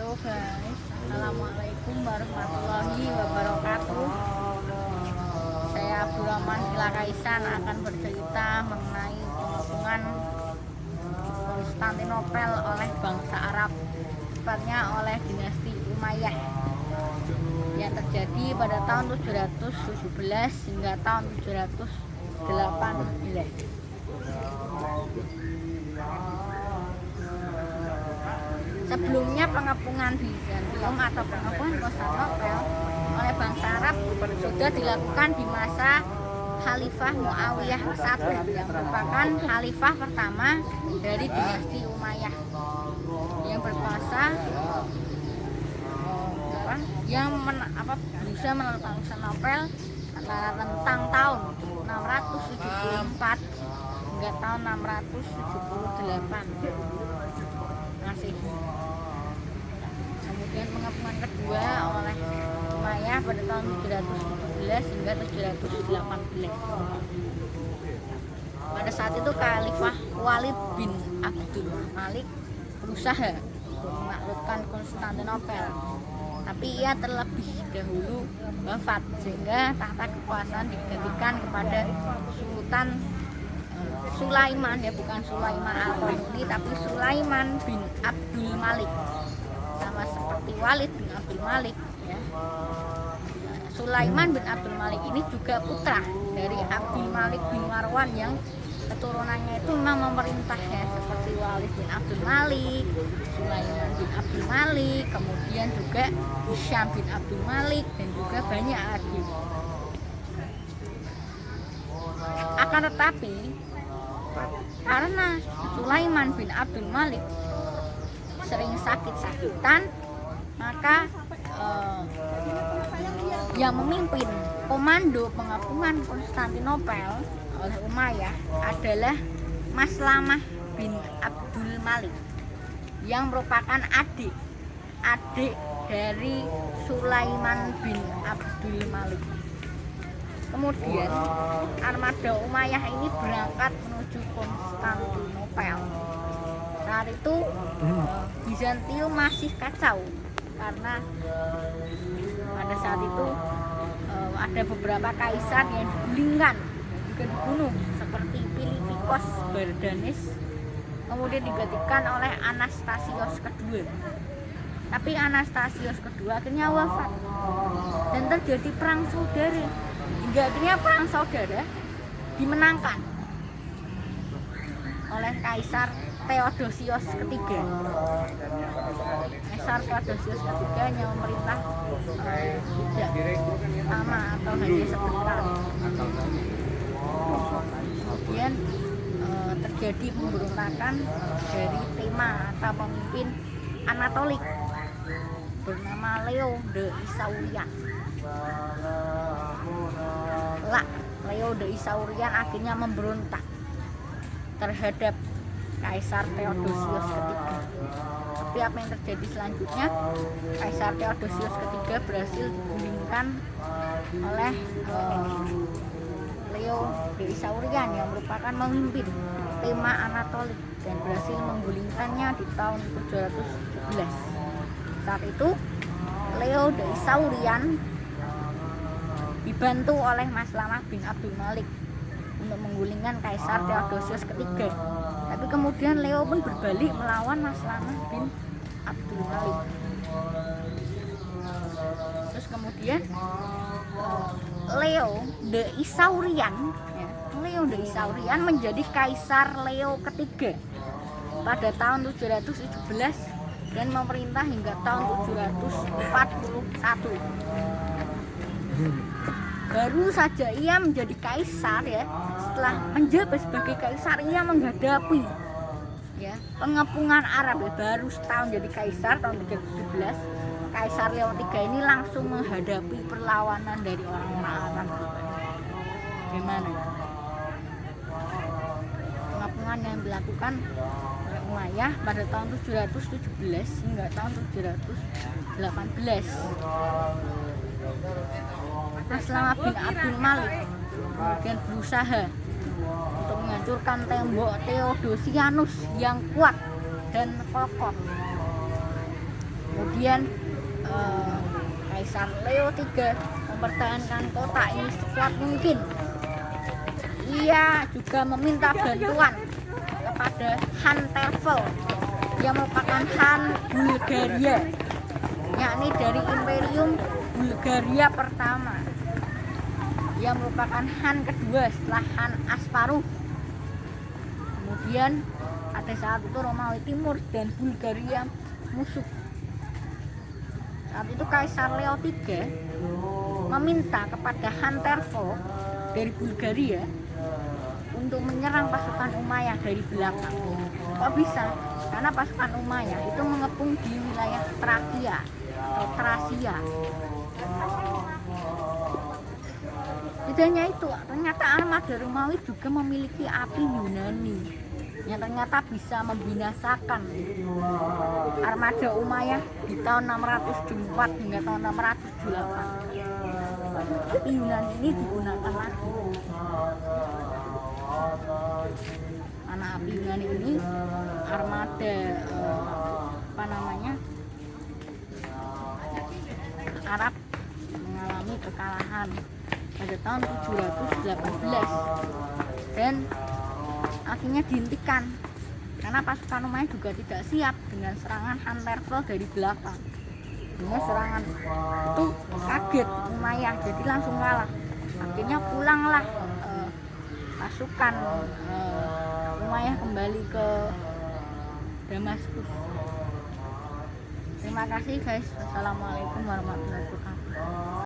Halo guys, assalamualaikum warahmatullahi wabarakatuh. Saya Abdurrahman Kilakaisan akan bercerita mengenai pengepungan Konstantinopel oleh bangsa Arab, tepatnya oleh dinasti Umayyah, yang terjadi pada tahun 717 hingga tahun 718. Sebelumnya pengepungan Bizantium atau pengepungan Konstantinopel oleh bangsa Arab sudah dilakukan di masa Khalifah Muawiyah I yang merupakan khalifah pertama dari dinasti Umayyah yang berkuasa berusaha menentang Konstantinopel antara tentang tahun 674 hingga tahun 678 Masehi. Kemudian pengepungan kedua oleh Umayyah pada tahun 717 hingga 718. Pada saat itu Khalifah Walid bin Abdul Malik berusaha untuk menaklukkan Konstantinopel, tapi ia terlebih dahulu wafat sehingga tahta kekuasaan digantikan kepada Sultan Sulaiman, ya bukan Sulaiman Al-Qanuuni tapi Sulaiman bin Abdul Malik, sama seperti Walid bin Abdul Malik ya. Sulaiman bin Abdul Malik ini juga putra dari Abdul Malik bin Marwan yang keturunannya itu memang memerintah ya, seperti Walid bin Abdul Malik, Sulaiman bin Abdul Malik, kemudian juga Hisham bin Abdul Malik, dan juga banyak lagi. Akan tetapi karena Sulaiman bin Abdul Malik sering sakit-sakitan, maka yang memimpin komando pengepungan Konstantinopel oleh Umayyah adalah Maslamah bin Abdul Malik yang merupakan adik dari Sulaiman bin Abdul Malik. Kemudian armada Umayyah ini berangkat menuju Konstantinopel. Saat itu Bizantium masih kacau karena pada saat itu ada beberapa kaisar yang digulingkan, juga dibunuh, seperti Philippikos Bardanes, kemudian digantikan oleh Anastasius II. Tapi Anastasius II akhirnya wafat dan terjadi perang saudara. Hingga akhirnya perang saudara dimenangkan oleh Kaisar Theodosius III. Kaisar Theodosius III yang memerintah tidak lama atau hanya sebentar. Kemudian terjadi pemberontakan dari Tema atau pemimpin Anatolik bernama Leo de Isaurian. Leo de Isaurian akhirnya memberontak terhadap Kaisar Theodosius III. Tapi apa yang terjadi selanjutnya? Kaisar Theodosius III berhasil digulingkan oleh Leo de Isaurian yang merupakan pemimpin Tema Anatolik dan berhasil menggulingkannya di tahun 717. Saat itu Leo de Isaurian dibantu oleh Maslamah bin Abdul Malik untuk menggulingkan Kaisar Theodosius III. Tapi kemudian Leo pun berbalik melawan Maslamah bin Abdul Malik. Terus kemudian Leo de Isaurian menjadi Kaisar Leo ketiga pada tahun 717 dan memerintah hingga tahun 741. Baru saja ia menjadi kaisar ya, setelah menjabat sebagai kaisar ia menghadapi ya pengepungan Arab ya. Baru setahun jadi kaisar tahun 317, Kaisar Leo III ini langsung menghadapi perlawanan dari orang-orang Arab. Gimana? Pengepungan yang dilakukan oleh Umayyah pada tahun 717 hingga tahun 718. Maslamah bin Abdul Malik kemudian berusaha untuk menghancurkan tembok Theodosianus yang kuat dan kokoh. Kemudian Kaisar Leo III mempertahankan kota ini sekuat mungkin. Ia juga meminta bantuan kepada Han Tervel yang merupakan Han Bulgaria, yakni dari Imperium Bulgaria pertama. Ia merupakan Han kedua setelah Han Asparuh. Kemudian pada saat itu Romawi Timur dan Bulgaria musuh. Saat itu Kaisar Leo III meminta kepada Han Tervel dari Bulgaria untuk menyerang pasukan Umayyah dari belakang. Kok bisa? Karena pasukan Umayyah itu mengepung di wilayah Trakia atau Trasia. Tidak hanya itu, ternyata armada Romawi juga memiliki api Yunani yang ternyata bisa membinasakan armada Umayyah di tahun 604 hingga tahun 608. Api Yunani ini digunakan lagi. Karena api Yunani ini armada Arab mengalami kekalahan pada tahun 718 dan akhirnya dihentikan karena pasukan Umayyah juga tidak siap dengan serangan Han Tervel dari belakang. Dengan serangan itu kaget Umayyah, jadi langsung kalah. Akhirnya pulanglah pasukan Umayyah kembali ke Damaskus. Terima kasih guys. Assalamualaikum warahmatullahi wabarakatuh.